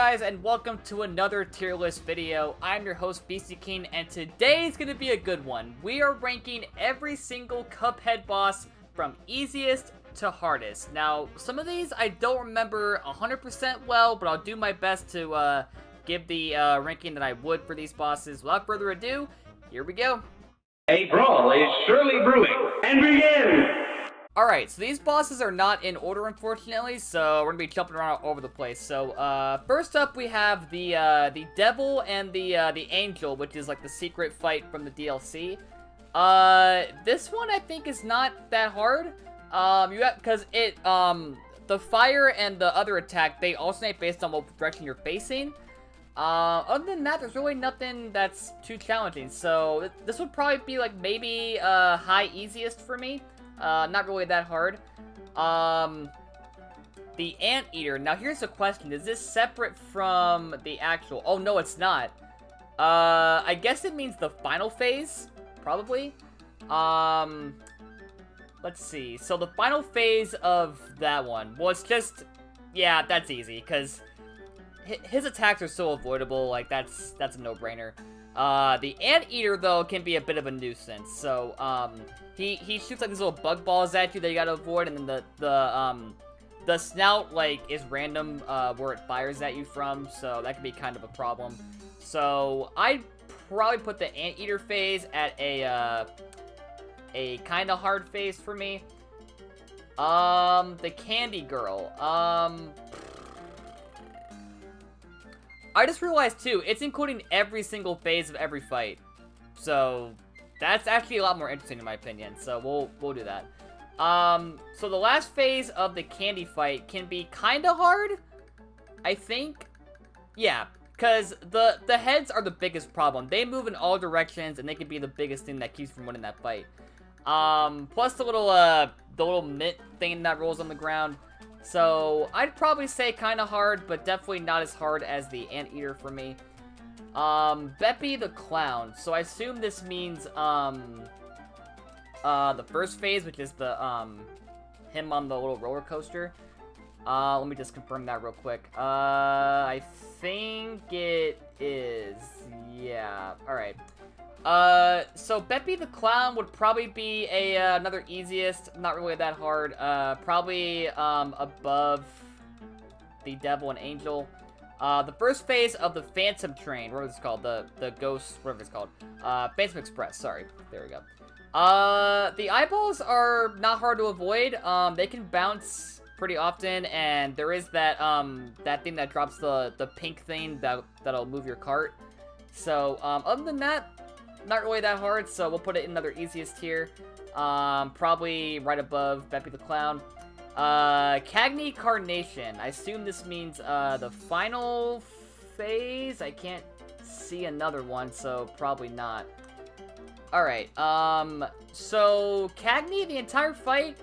guys, and welcome to another tier list video. I'm your host, Beastie King, and today's gonna be a good one. We are ranking every single Cuphead boss from easiest to hardest. Now, some of these I don't remember 100% well, but I'll do my best to give the ranking that I would for these bosses. Without further ado, here we go. A brawl is surely brewing, and begin! Alright, so these bosses are not in order, unfortunately, so we're gonna be jumping around all over the place. So, first up we have the Devil and the Angel, which is like the secret fight from the DLC. This one I think is not that hard. Because the fire and the other attack, they alternate based on what direction you're facing. Other than that, there's really nothing that's too challenging, so this would probably be like maybe, high easiest for me. Not really that hard. The Anteater. Now, here's the question. Is this separate from the actual... Oh, no, it's not. I guess it means the final phase, probably. Let's see. So, the final phase of that one was just... Yeah, that's easy, because his attacks are so avoidable. Like, that's a no-brainer. The Anteater, though, can be a bit of a nuisance. So, he shoots like these little bug balls at you that you gotta avoid, and then the snout, like, is random, where it fires at you from, so that can be kind of a problem. So, I'd probably put the Anteater phase at a kinda hard phase for me. The Candy Girl, I just realized, too, it's including every single phase of every fight. So, that's actually a lot more interesting in my opinion. So, we'll do that. So the last phase of the candy fight can be kinda hard, I think. Yeah, because the heads are the biggest problem. They move in all directions, and they can be the biggest thing that keeps from winning that fight. Plus the little mint thing that rolls on the ground. So, I'd probably say kind of hard, but definitely not as hard as the Anteater for me. Beppy the Clown. So, I assume this means, the first phase, which is the, him on the little roller coaster. Let me just confirm that real quick. I think it is. Yeah, alright. So Beppy the Clown would probably be another easiest, not really that hard, probably, above the Devil and Angel. The first phase of the Phantom Train, what is it called? The Ghost, whatever it's called. Phantom Express, sorry. There we go. The eyeballs are not hard to avoid. They can bounce pretty often, and there is that, that thing that drops the pink thing that'll move your cart. So, other than that, not really that hard, so we'll put it in another easiest tier. Probably right above Beppy the Clown. Cagney Carnation. I assume this means, the final phase? I can't see another one, so probably not. Alright, so Cagney, the entire fight,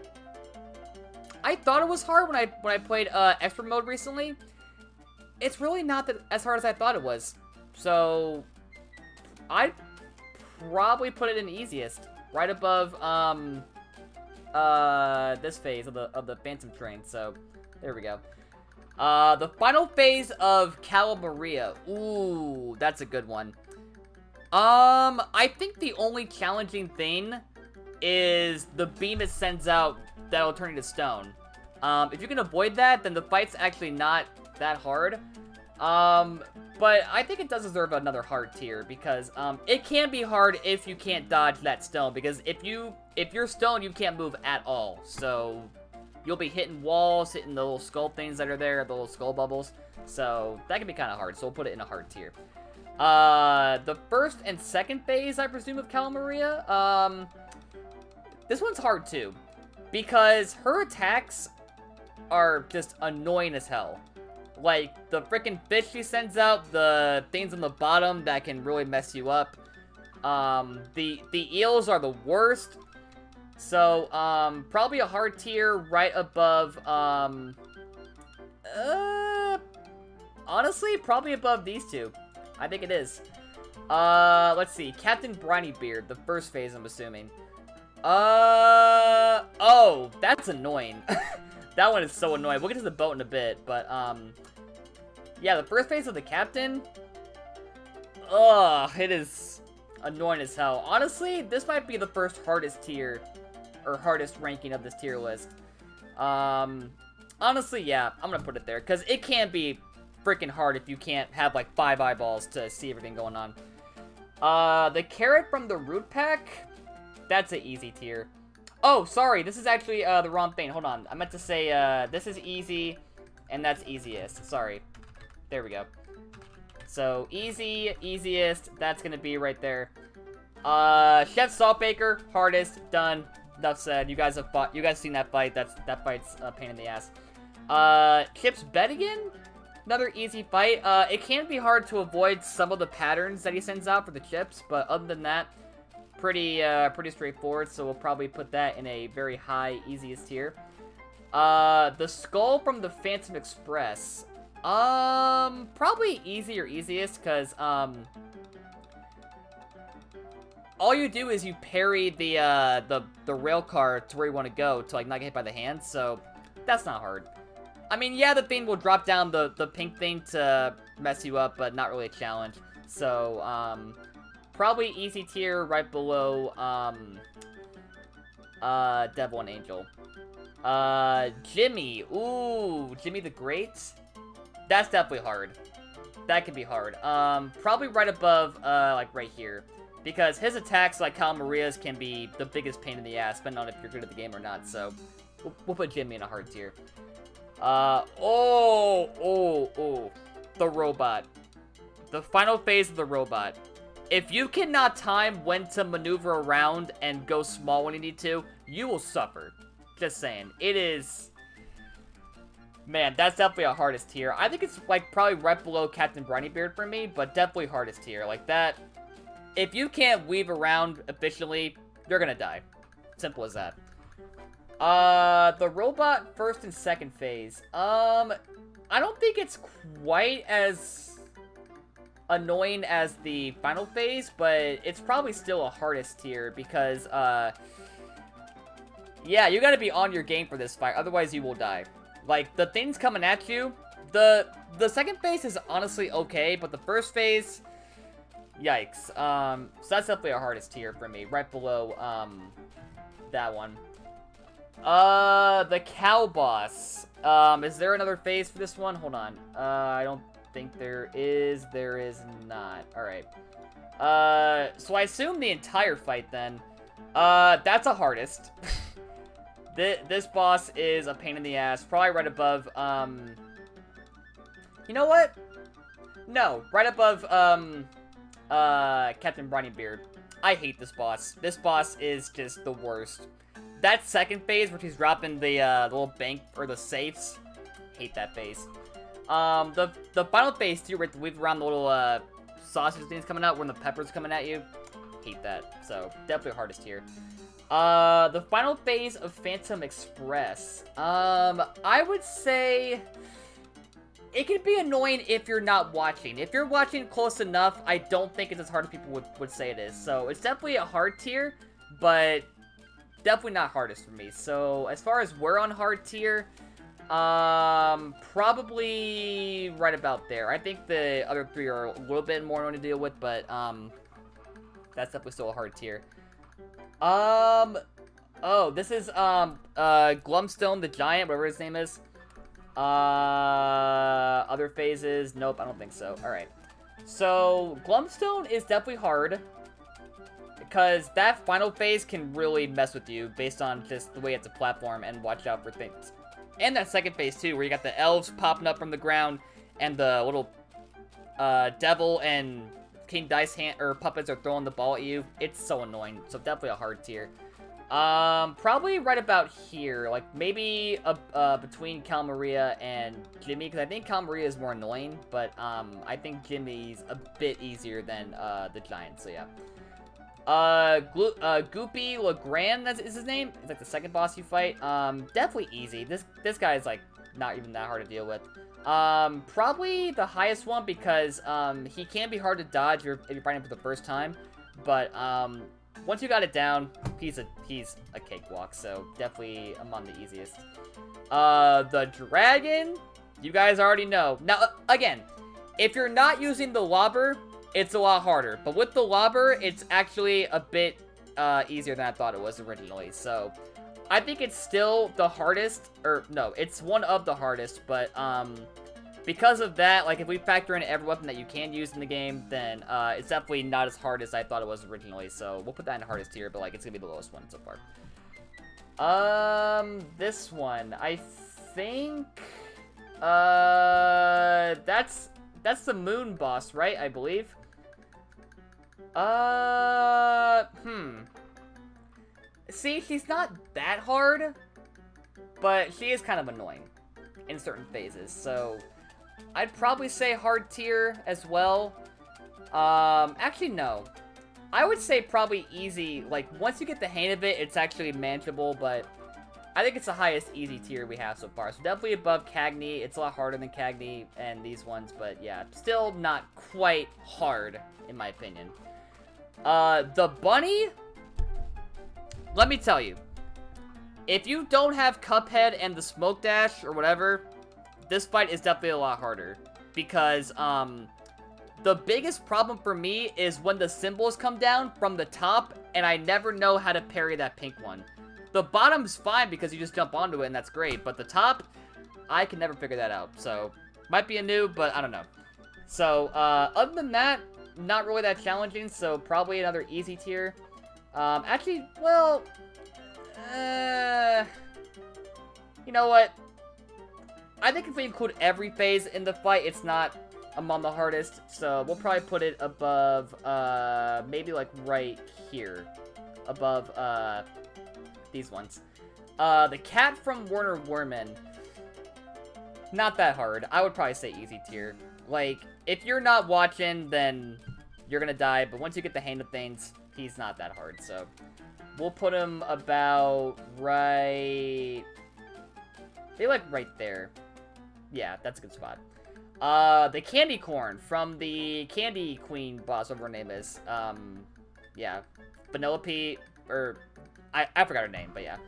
I thought it was hard when I played, Expert Mode recently. It's really not as hard as I thought it was. So, I'd probably put it in easiest, right above this phase of the Phantom Train. So there we go. The final phase of Calamaria. Ooh, that's a good one. I think the only challenging thing is the beam it sends out that'll turn into stone. If you can avoid that, then the fight's actually not that hard. But I think it does deserve another hard tier, because, it can be hard if you can't dodge that stone, because if you're stone, you can't move at all, so you'll be hitting walls, hitting the little skull things that are there, the little skull bubbles, so that can be kind of hard, so we'll put it in a hard tier. The first and second phase, I presume, of Calamaria, this one's hard too, because her attacks are just annoying as hell. Like, the freaking fish she sends out, the things on the bottom that can really mess you up. The eels are the worst. So, probably a hard tier right above, honestly, probably above these two. I think it is. Let's see. Captain Brinybeard, the first phase, I'm assuming. Oh, that's annoying. That one is so annoying. We'll get to the boat in a bit, but, Yeah, the first phase of the captain. Ugh, it is annoying as hell. Honestly, this might be the first hardest tier, or hardest ranking of this tier list. Honestly, yeah, I'm gonna put it there, because it can't be freaking hard if you can't have, like, 5 eyeballs to see everything going on. The carrot from the root pack, that's an easy tier. Oh, sorry, this is actually, the wrong thing. Hold on, I meant to say, this is easy, and that's easiest. Sorry. There we go. So, easy, easiest, that's gonna be right there. Chef Saltbaker, hardest, done. Enough said. You guys have fought. You guys seen that fight. That fight's a pain in the ass. Chip's bed again. Another easy fight. It can be hard to avoid some of the patterns that he sends out for the chips, but other than that, pretty straightforward. So we'll probably put that in a very high, easiest tier. The skull from the Phantom Express. Probably easy or easiest, cause all you do is you parry the rail car to where you want to go to, like, not get hit by the hand, so that's not hard. I mean, yeah, the thing will drop down the pink thing to mess you up, but not really a challenge. So, probably easy tier right below, Devil and Angel. Jimmy. Ooh, Jimmy the Great. That's definitely hard. That can be hard. Probably right above, like, right here. Because his attacks, like Cal Maria's, can be the biggest pain in the ass, depending on if you're good at the game or not. So, we'll put Jimmy in a hard tier. The robot. The final phase of the robot. If you cannot time when to maneuver around and go small when you need to, you will suffer. Just saying. It is... Man, that's definitely a hardest tier. I think it's, like, probably right below Captain Briny-Beard for me, but definitely hardest tier. Like, that... If you can't weave around efficiently, you're gonna die. Simple as that. The robot first and second phase. I don't think it's quite as annoying as the final phase, but it's probably still a hardest tier because, yeah, you gotta be on your game for this fight, otherwise you will die. Like, the things coming at you, the second phase is honestly okay, but the first phase... Yikes. So that's definitely a hardest tier for me. Right below, that one. The cow boss. Is there another phase for this one? Hold on. I don't think there is. There is not. Alright. So I assume the entire fight then. That's a hardest. This boss is a pain in the ass. Probably right above, you know what? No. Right above, Captain Briny-Beard. I hate this boss. This boss is just the worst. That second phase, where he's dropping the little bank, or the safes, hate that phase. The final phase, too, where we've around the little, sausage things coming out, when the pepper's coming at you, hate that. So, definitely hardest here. The final phase of Phantom Express. I would say... It can be annoying if you're not watching. If you're watching close enough, I don't think it's as hard as people would say it is. So, it's definitely a hard tier, but definitely not hardest for me. So, as far as we're on hard tier, probably right about there. I think the other three are a little bit more annoying to deal with, but, that's definitely still a hard tier. Oh, this is, Glumstone the Giant, whatever his name is. Other phases? Nope, I don't think so. Alright. So, Glumstone is definitely hard, because that final phase can really mess with you, based on just the way it's a platform, and watch out for things. And that second phase, too, where you got the elves popping up from the ground, and the little, devil and King Dice puppets are throwing the ball at you. It's so annoying, so definitely a hard tier. Probably right about here, like, maybe, between Cal Maria and Jimmy, because I think Cal Maria is more annoying, but, I think Jimmy's a bit easier than, the Giant, so yeah. Goopy Legrand, is his name? It's like the second boss you fight. Definitely easy. This guy is, like, not even that hard to deal with. Probably the highest one, because, he can be hard to dodge if you're fighting him for the first time, but, once you got it down, he's a cakewalk, so definitely among the easiest. The dragon? You guys already know. Now, again, if you're not using the lobber, it's a lot harder. But with the lobber, it's actually a bit easier than I thought it was originally. So, I think it's still the hardest. Or, no, it's one of the hardest. But, because of that, like, if we factor in every weapon that you can use in the game, then it's definitely not as hard as I thought it was originally. So, we'll put that in the hardest tier, but, like, it's gonna be the lowest one so far. This one, I think, that's the moon boss, right? I believe. See, she's not that hard, but she is kind of annoying in certain phases, so I'd probably say hard tier as well. Actually, no. I would say probably easy. Like, once you get the hang of it, it's actually manageable, but I think it's the highest easy tier we have so far. So definitely above Cagney. It's a lot harder than Cagney and these ones, but yeah, still not quite hard, in my opinion. The bunny, let me tell you, if you don't have Cuphead and the smoke dash or whatever, this fight is definitely a lot harder. Because, the biggest problem for me is when the symbols come down from the top, and I never know how to parry that pink one. The bottom's fine because you just jump onto it, and that's great. But the top, I can never figure that out. So, might be a noob, but I don't know. So, other than that, not really that challenging, so probably another easy tier. Actually, well, you know what? I think if we include every phase in the fight, it's not among the hardest, so we'll probably put it above, maybe like right here, above, these ones. The cat from Werner Werman, not that hard. I would probably say easy tier. Like, if you're not watching, then you're gonna die, but once you get the hang of things, he's not that hard, so we'll put him about right, maybe like right there. Yeah, that's a good spot. The Candy Corn from the Candy Queen boss, whatever her name is. Yeah. Penelope, or, I forgot her name, but yeah.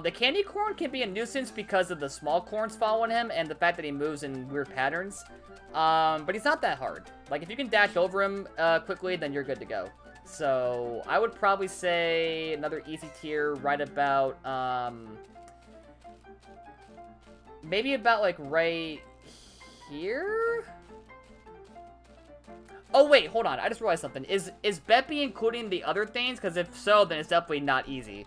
The Candy Corn can be a nuisance because of the small corns following him and the fact that he moves in weird patterns. But he's not that hard. Like, if you can dash over him, quickly, then you're good to go. So, I would probably say another easy tier right about, maybe about, like, right here? Oh, wait, hold on. I just realized something. Is Beppy including the other things? Because if so, then it's definitely not easy.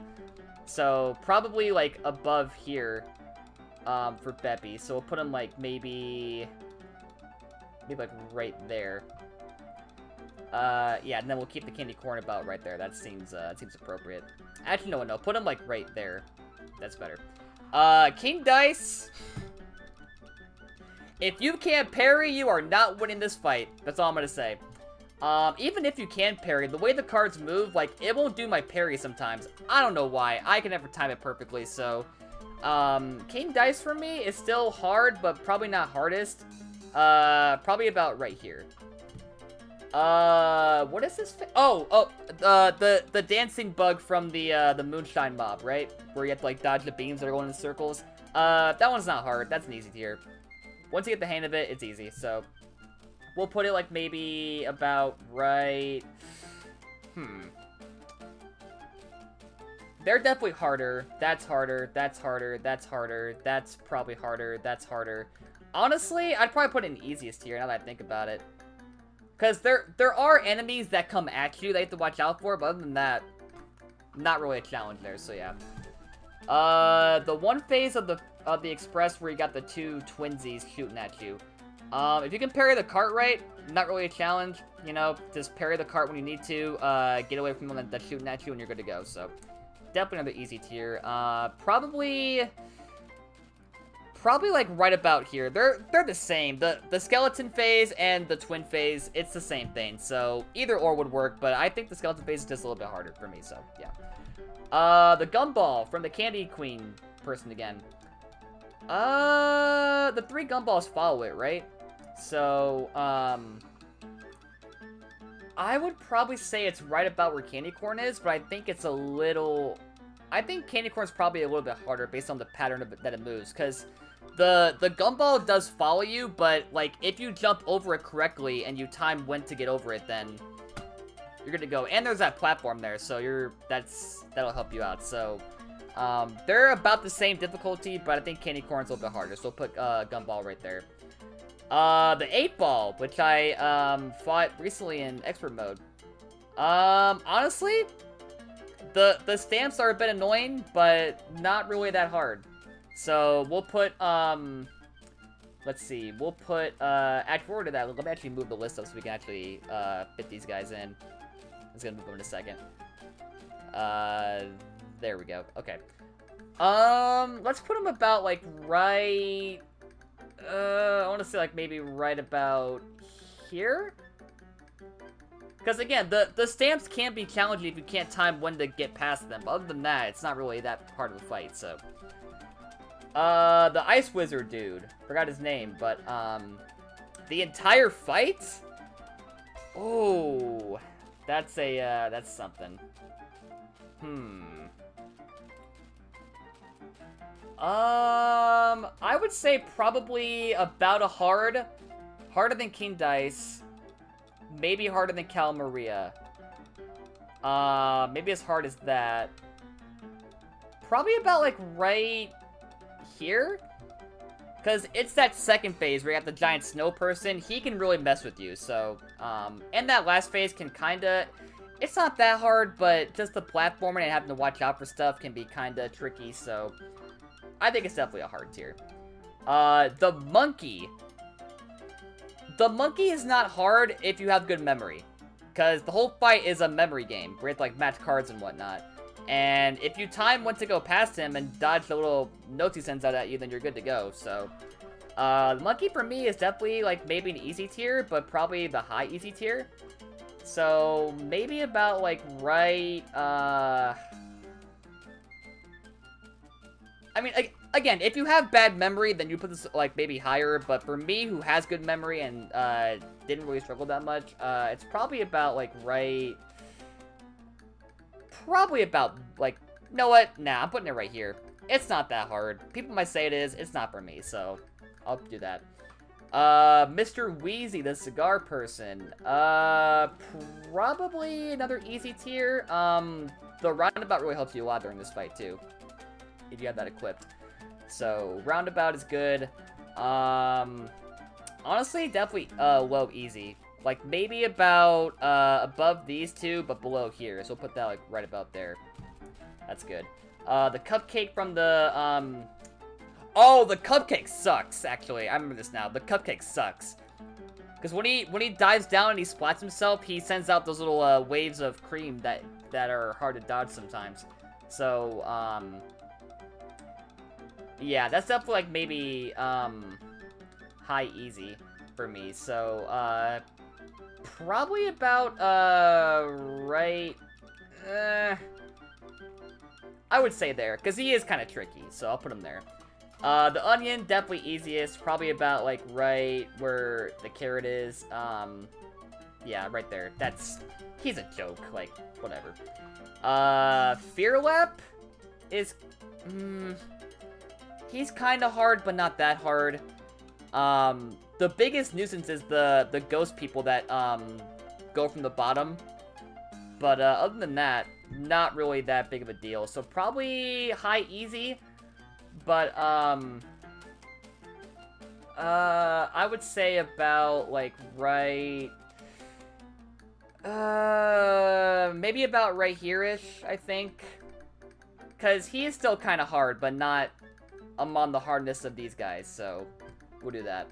So, probably, like, above here, for Beppy. So, we'll put him, like, maybe, like, right there. Yeah, and then we'll keep the candy corn about right there. That seems appropriate. Actually, no. Put him, like, right there. That's better. King Dice. If you can't parry, you are not winning this fight. That's all I'm gonna say. Even if you can parry, the way the cards move, like, it won't do my parry sometimes. I don't know why. I can never time it perfectly, so... King Dice for me is still hard, but probably not hardest. Probably about right here. What is this? The dancing bug from the Moonshine Mob, right? Where you have to, like, dodge the beams that are going in circles. That one's not hard. That's an easy tier. Once you get the hang of it, it's easy, so... We'll put it, like, maybe about right... They're definitely harder. That's harder. That's harder. That's harder. That's probably harder. That's harder. Honestly, I'd probably put it in easiest tier, now that I think about it. Because there are enemies that come at you that you have to watch out for, but other than that, not really a challenge there, so yeah. The one phase of the Express where you got the two twinsies shooting at you. If you can parry the cart right, not really a challenge. You know, just parry the cart when you need to. Get away from them that's shooting at you and you're good to go. So, definitely another easy tier. Probably like right about here. They're the same. The skeleton phase and the twin phase, it's the same thing. So, either or would work, but I think the skeleton phase is just a little bit harder for me. So, yeah. The gumball from the Candy Queen person again. The 3 gumballs follow it, right? So, I would probably say it's right about where Candy Corn is, but I think it's a little... I think Candy Corn's probably a little bit harder based on the pattern of it, that it moves, because The gumball does follow you, but, like, if you jump over it correctly and you time when to get over it, then you're good to go. And there's that platform there, so that'll help you out. So, they're about the same difficulty, but I think Candy Corn's a little bit harder, so we'll put gumball right there. The 8-ball, which I, fought recently in expert mode. Honestly, the stamps are a bit annoying, but not really that hard. So, we'll put, let's see, we'll put, forward to that, let me actually move the list up so we can actually, fit these guys in. I'm just gonna move them in a second. There we go, okay. Let's put them about, like, right, I want to say, like, maybe right about here? Because, again, the stamps can be challenging if you can't time when to get past them. But other than that, it's not really that part of the fight, so. The Ice Wizard dude. Forgot his name, but, the entire fight? Oh, that's something. I would say probably about a harder than King Dice, maybe harder than Cal Maria. Maybe as hard as that. Probably about, like, right here? Because it's that second phase where you have the giant snow person. He can really mess with you, so, and that last phase can kinda, it's not that hard, but just the platforming and having to watch out for stuff can be kinda tricky, so I think it's definitely a hard tier. The monkey. The monkey is not hard if you have good memory. Because the whole fight is a memory game, where you have to, like, match cards and whatnot. And if you time when to go past him and dodge the little notes he sends out at you, then you're good to go, so. The monkey for me is definitely, like, maybe an easy tier, but probably the high easy tier. So, maybe about, like, right, I mean, again, if you have bad memory, then you put this, like, maybe higher, but for me, who has good memory and, didn't really struggle that much, it's probably about, like, right, probably about, like, you know what? Nah, I'm putting it right here. It's not that hard. People might say it is, it's not for me, so I'll do that. Mr. Wheezy, the cigar person, probably another easy tier. The roundabout really helps you a lot during this fight, too, if you have that equipped. So, roundabout is good. Honestly, definitely, low easy. Like, maybe about, above these two, but below here. So, we'll put that, like, right about there. That's good. The cupcake from the, oh, the cupcake sucks, actually. I remember this now. The cupcake sucks. Because when he dives down and he splats himself, he sends out those little, waves of cream that are hard to dodge sometimes. So, yeah, that's definitely, like, maybe, high easy for me. So, probably about, right, I would say there, because he is kind of tricky, so I'll put him there. The onion, definitely easiest, probably about, like, right where the carrot is, yeah, right there. He's a joke, like, whatever. Fearlap is, he's kind of hard, but not that hard. The biggest nuisance is the ghost people that, go from the bottom. But, other than that, not really that big of a deal. So, probably high easy. But, I would say about, like, right, maybe about right here-ish, I think. Because he is still kind of hard, but not among the hardness of these guys, so we'll do that.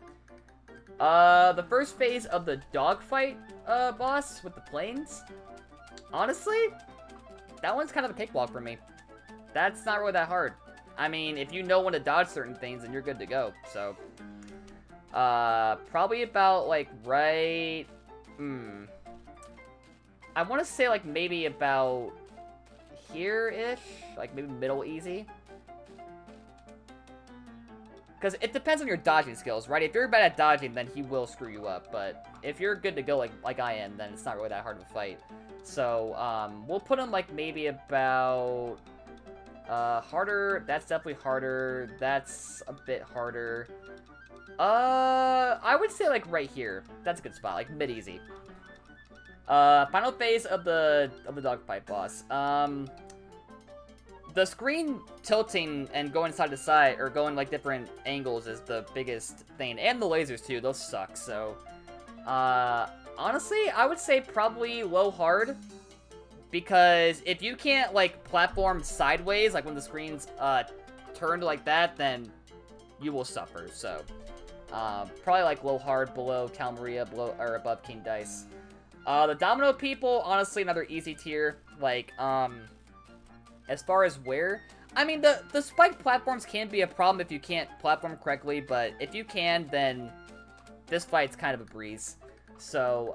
The first phase of the dogfight, boss with the planes. Honestly, that one's kind of a cakewalk for me. That's not really that hard. I mean, if you know when to dodge certain things, then you're good to go, so. Probably about, like, right, I want to say, like, maybe about here-ish, like, maybe middle easy. Because it depends on your dodging skills, right? If you're bad at dodging, then he will screw you up, but if you're good to go like I am, then it's not really that hard of a fight. So, we'll put him, like, maybe about, Harder. That's definitely harder. That's a bit harder. I would say, like, right here. That's a good spot. Like, mid-easy. Final phase of the dogfight boss. The screen tilting and going side to side, or going, like, different angles is the biggest thing. And the lasers, too. Those suck, so... honestly, I would say probably low hard. Because if you can't, like, platform sideways, like when the screen's, turned like that, then you will suffer, so... probably, like, low hard, below Cal Maria, below, or above King Dice. The Domino people, honestly, another easy tier. Like, as far as where... I mean, the spiked platforms can be a problem if you can't platform correctly, but if you can, then this fight's kind of a breeze. So,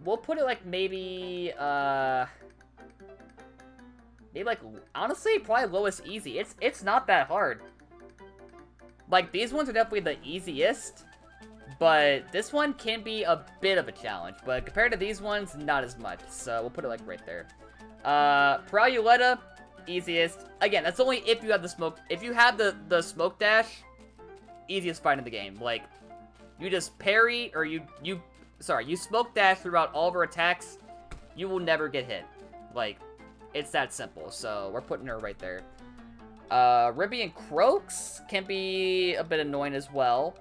we'll put it, like, maybe, like, honestly, probably lowest easy. It's not that hard. Like, these ones are definitely the easiest, but this one can be a bit of a challenge. But compared to these ones, not as much. So, we'll put it, like, right there. Parauleta, easiest. Again, that's only if you have the smoke. If you have the smoke dash, easiest fight in the game. Like, you just parry, or you smoke dash throughout all of her attacks, you will never get hit. Like, it's that simple. So, we're putting her right there. Ribby and Croaks can be a bit annoying as well.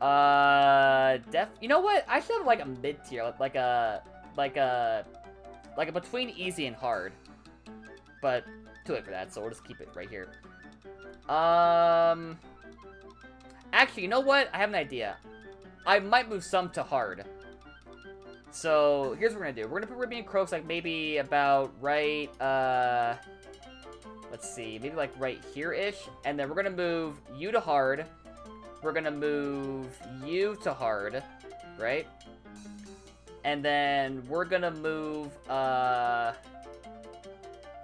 You know what? I should have, like, a mid-tier, like a between easy and hard. But, too late for that, so we'll just keep it right here. Actually, you know what? I have an idea. I might move some to hard. So, here's what we're gonna do. We're gonna put Ribby and Croaks, like, maybe about right, let's see, maybe, like, right here-ish. And then we're gonna move you to hard. We're gonna move you to hard, right? And then we're gonna move,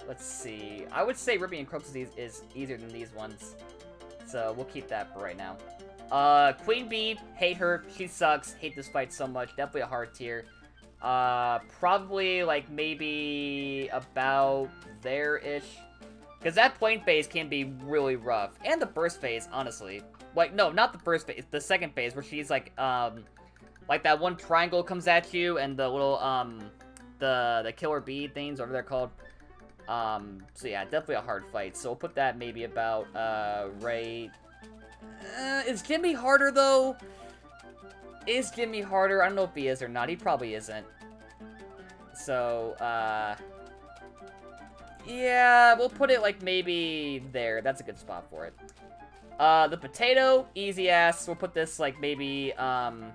let's see. I would say Ribby and Croaks is easier than these ones. So, we'll keep that for right now. Queen Bee, hate her. She sucks. Hate this fight so much. Definitely a hard tier. Probably, like, maybe about there-ish. Because that plane phase can be really rough. And the first phase, honestly. Like, no, not the first phase. The second phase, where she's, like that one triangle comes at you, and the little, the killer bee things, whatever they're called. So yeah, definitely a hard fight. So we'll put that maybe about, right... is Jimmy harder, though? Is Jimmy harder? I don't know if he is or not. He probably isn't. So, yeah, we'll put it, like, maybe there. That's a good spot for it. The potato, easy ass. We'll put this, like, maybe, like,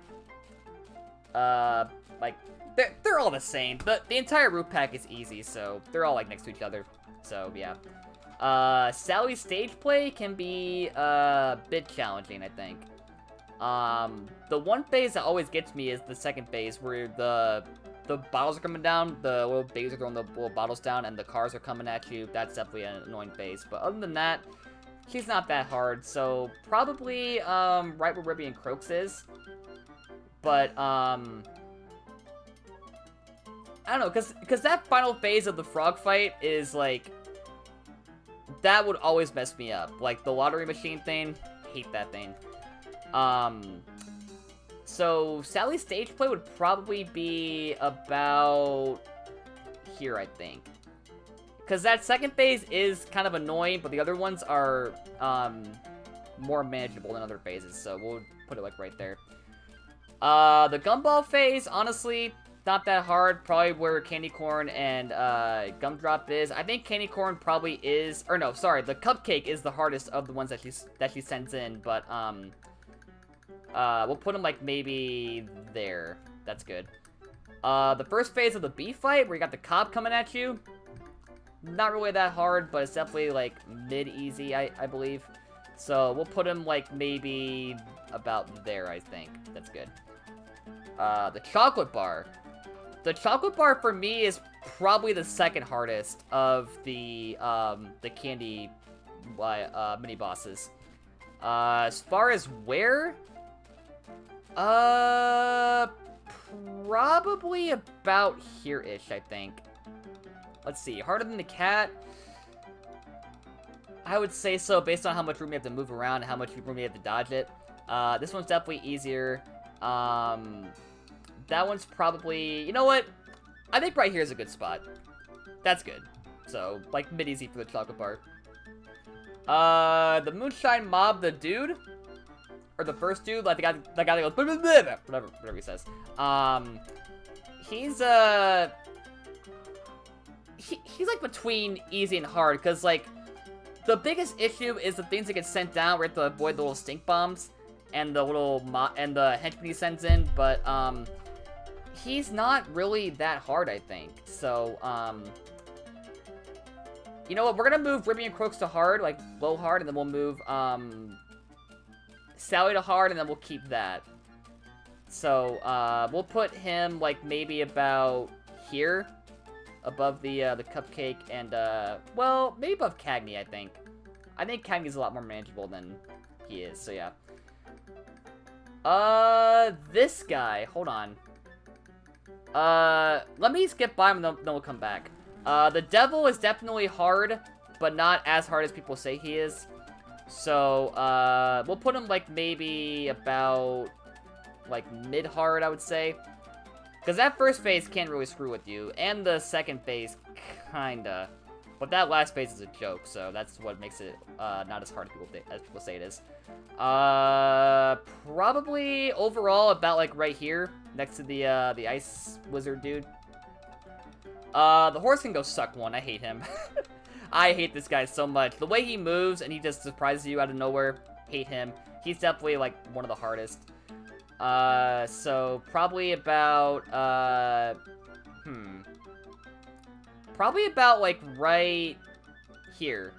they're all the same. The entire root pack is easy, so they're all, like, next to each other. So, yeah. Sally's stage play can be a bit challenging, I think. The one phase that always gets me is the second phase, where the bottles are coming down, the little babies are throwing the little bottles down, and the cars are coming at you. That's definitely an annoying phase. But other than that, she's not that hard. So probably right where Ribby and Croaks is. But I don't know, because that final phase of the frog fight is like, that would always mess me up. Like the lottery machine thing, hate that thing. So Sally's stage play would probably be about here, I think. Because that second phase is kind of annoying, but the other ones are more manageable than other phases, so we'll put it like right there. The gumball phase, honestly, not that hard. Probably where Candy Corn and Gumdrop is. I think Candy Corn probably is, or no, sorry, the Cupcake is the hardest of the ones that she sends in, but we'll put them like maybe there. That's good. The first phase of the bee fight, where you got the cop coming at you, not really that hard, but it's definitely like mid-easy, I believe. So we'll put him like maybe about there, I think. That's good. The chocolate bar. The chocolate bar for me is probably the second hardest of the candy mini bosses. As far as where, probably about here-ish, I think. Let's see, harder than the cat. I would say so, based on how much room you have to move around and how much room you have to dodge it. This one's definitely easier. That one's probably... You know what? I think right here is a good spot. That's good. So, like, mid-easy for the chocolate bar. The Moonshine Mob, the dude? Or the first dude? Like, the guy that goes... Whatever he says. He's, he's, like, between easy and hard, because, like... The biggest issue is the things that get sent down. We have to avoid the little stink bombs and the little and the henchmen he sends in. But he's not really that hard, I think. So you know what? We're gonna move Ribby and Crooks to hard, like low hard, and then we'll move Sally to hard, and then we'll keep that. So we'll put him like maybe about here. Above the Cupcake and, well, maybe above Cagney, I think. I think Cagney's a lot more manageable than he is, so yeah. This guy, hold on. Let me skip by him and then we'll come back. The Devil is definitely hard, but not as hard as people say he is. So, we'll put him, like, maybe about, like, mid-hard, I would say. Because that first phase can't really screw with you, and the second phase, kinda. But that last phase is a joke, so that's what makes it not as hard as people say it is. Probably overall about like right here, next to the ice wizard dude. The horse can go suck one. I hate him. I hate this guy so much. The way he moves and he just surprises you out of nowhere. Hate him. He's definitely like one of the hardest. So probably about, probably about, like, right here.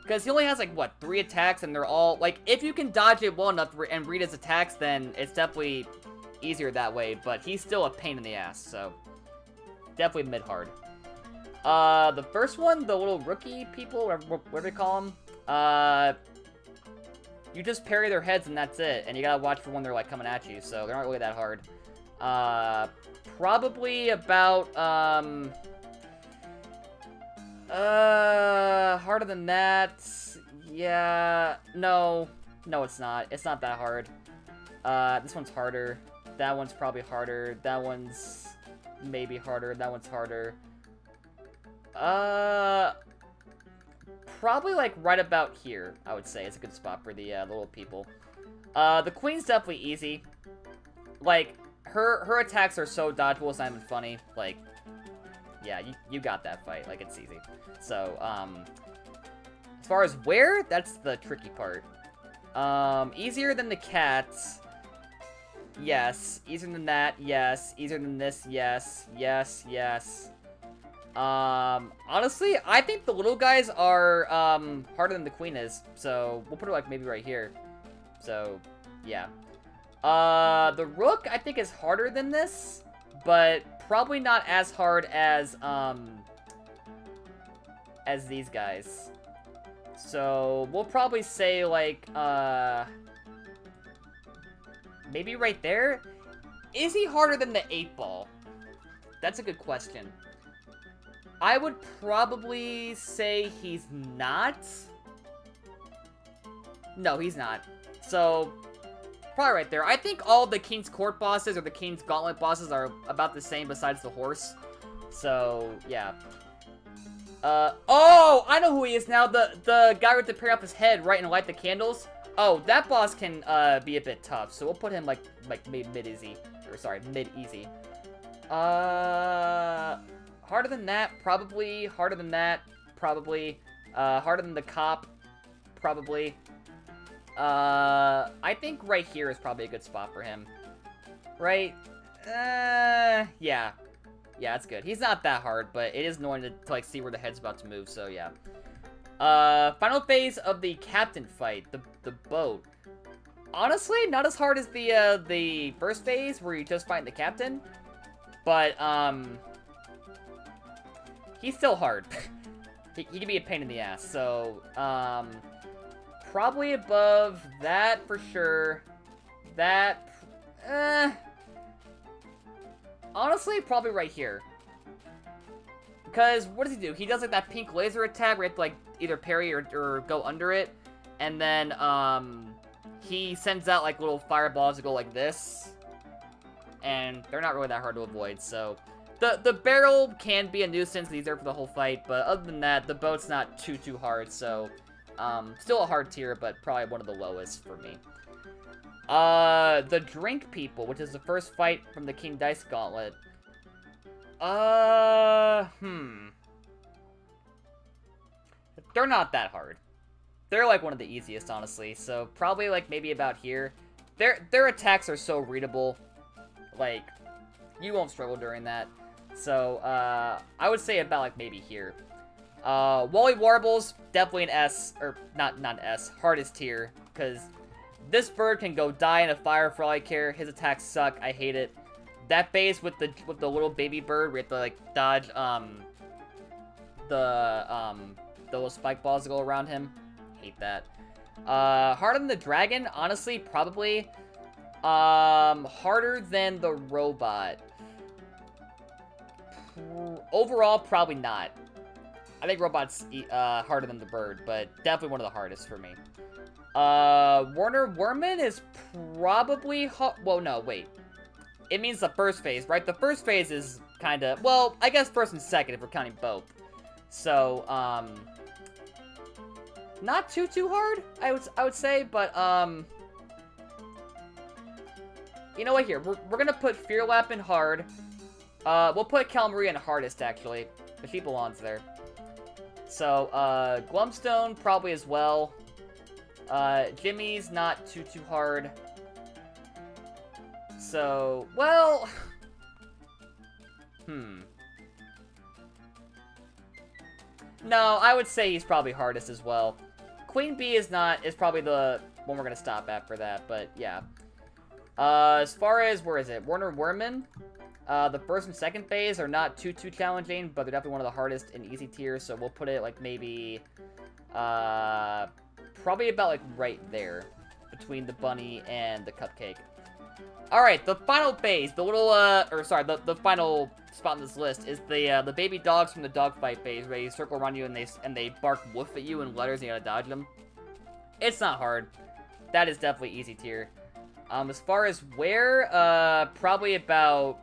Because he only has, like, what, 3 attacks, and they're all, like, if you can dodge it well enough and read his attacks, then it's definitely easier that way, but he's still a pain in the ass, so definitely mid-hard. The first one, the little rookie people, whatever they call them, you just parry their heads and that's it. And you gotta watch for when they're, like, coming at you. So, they're not really that hard. Probably about, harder than that. Yeah. No. No, it's not. It's not that hard. This one's harder. That one's probably harder. That one's maybe harder. That one's harder. Probably, like, right about here, I would say, is a good spot for the little people. The Queen's definitely easy. Like, her attacks are so dodgeable, it's not even funny. Like, yeah, you got that fight. Like, it's easy. So, as far as where, that's the tricky part. Easier than the cats. Yes. Easier than that, yes. Easier than this, yes. Yes, yes. Honestly, I think the little guys are, harder than the Queen is, so we'll put it, like, maybe right here. So, yeah. The Rook, I think, is harder than this, but probably not as hard as these guys. So, we'll probably say, like, maybe right there? Is he harder than the 8-ball? That's a good question. I would probably say he's not. No, he's not. So, probably right there. I think all the King's Court bosses or the King's Gauntlet bosses are about the same besides the horse. So, yeah. Oh! I know who he is now. The guy with the parry off his head, right, and light the candles. Oh, that boss can, be a bit tough. So we'll put him, like mid-easy. Or, sorry, mid-easy. Harder than that, probably. Harder than that, probably. Harder than the cop, probably. I think right here is probably a good spot for him. Right? Yeah. Yeah, that's good. He's not that hard, but it is annoying to like, see where the head's about to move, so yeah. Final phase of the captain fight, the boat. Honestly, not as hard as the first phase, where you just fight the captain. But, he's still hard. he can be a pain in the ass, so, probably above that for sure. That, honestly, probably right here. Because, what does he do? He does, like, that pink laser attack where you have to, like, either parry or go under it. And then, he sends out, like, little fireballs that go like this. And they're not really that hard to avoid, so... The barrel can be a nuisance, he's there for the whole fight, but other than that, the boat's not too hard, so... still a hard tier, but probably one of the lowest for me. The Drink People, which is the first fight from the King Dice Gauntlet. They're not that hard. They're, like, one of the easiest, honestly, so probably, like, maybe about here. Their attacks are so readable, like, you won't struggle during that. So, I would say about, like, maybe here. Wally Warbles, definitely an S, or not an S, hardest tier, because this bird can go die in a fire for all I care. His attacks suck, I hate it. That base with the little baby bird, we have to, like, dodge, the little spike balls that go around him. Hate that. Harder than the dragon, honestly, probably. Harder than the robot. Overall, probably not. I think robot's harder than the bird, but definitely one of the hardest for me. Warner Worman is probably well, no, wait. It means the first phase, right? The first phase is kind of, well, I guess first and second if we're counting both. So, not too hard, I would say, but, you know what, here, we're gonna put Fear Lap in hard. We'll put Calmaria in hardest, actually, because she belongs there. So, Glumstone probably as well. Jimmy's not too hard. So, well... No, I would say he's probably hardest as well. Queen Bee is probably the one we're gonna stop at for that, but yeah. As far as, where is it? Warner Worman. The first and second phase are not too challenging, but they're definitely one of the hardest and easy tiers, so we'll put it, like, maybe, probably about, like, right there, between the bunny and the cupcake. Alright, the final phase, the little, the final spot on this list is the baby dogs from the dogfight phase, where they circle around you and they bark woof at you in letters and you gotta dodge them. It's not hard. That is definitely easy tier. As far as where, probably about...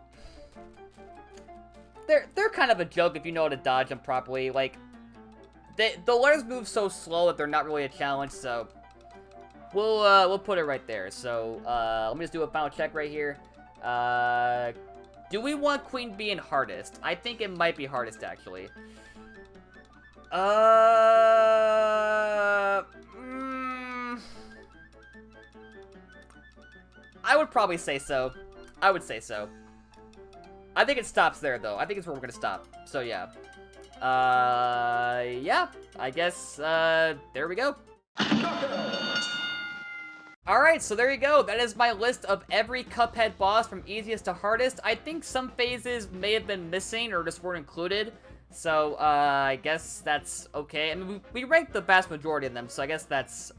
They're kind of a joke if you know how to dodge them properly. Like, the letters move so slow that they're not really a challenge, so... We'll put it right there. So, let me just do a final check right here. Do we want Queen Bee in hardest? I think it might be hardest, actually. I would probably say so. I would say so. I think it stops there, though. I think it's where we're gonna stop. So, yeah. Yeah. I guess, there we go. Alright, so there you go. That is my list of every Cuphead boss from easiest to hardest. I think some phases may have been missing or just weren't included. So, I guess that's okay. I mean, we ranked the vast majority of them, so I guess that's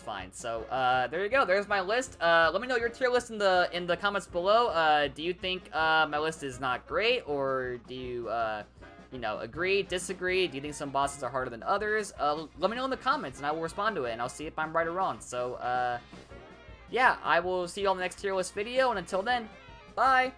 fine. So, there you go. There's my list. Let me know your tier list in the comments below. Do you think, my list is not great, or do you, you know, agree, disagree? Do you think some bosses are harder than others? Let me know in the comments, and I will respond to it, and I'll see if I'm right or wrong. So, yeah, I will see you all in the next tier list video, and until then, bye!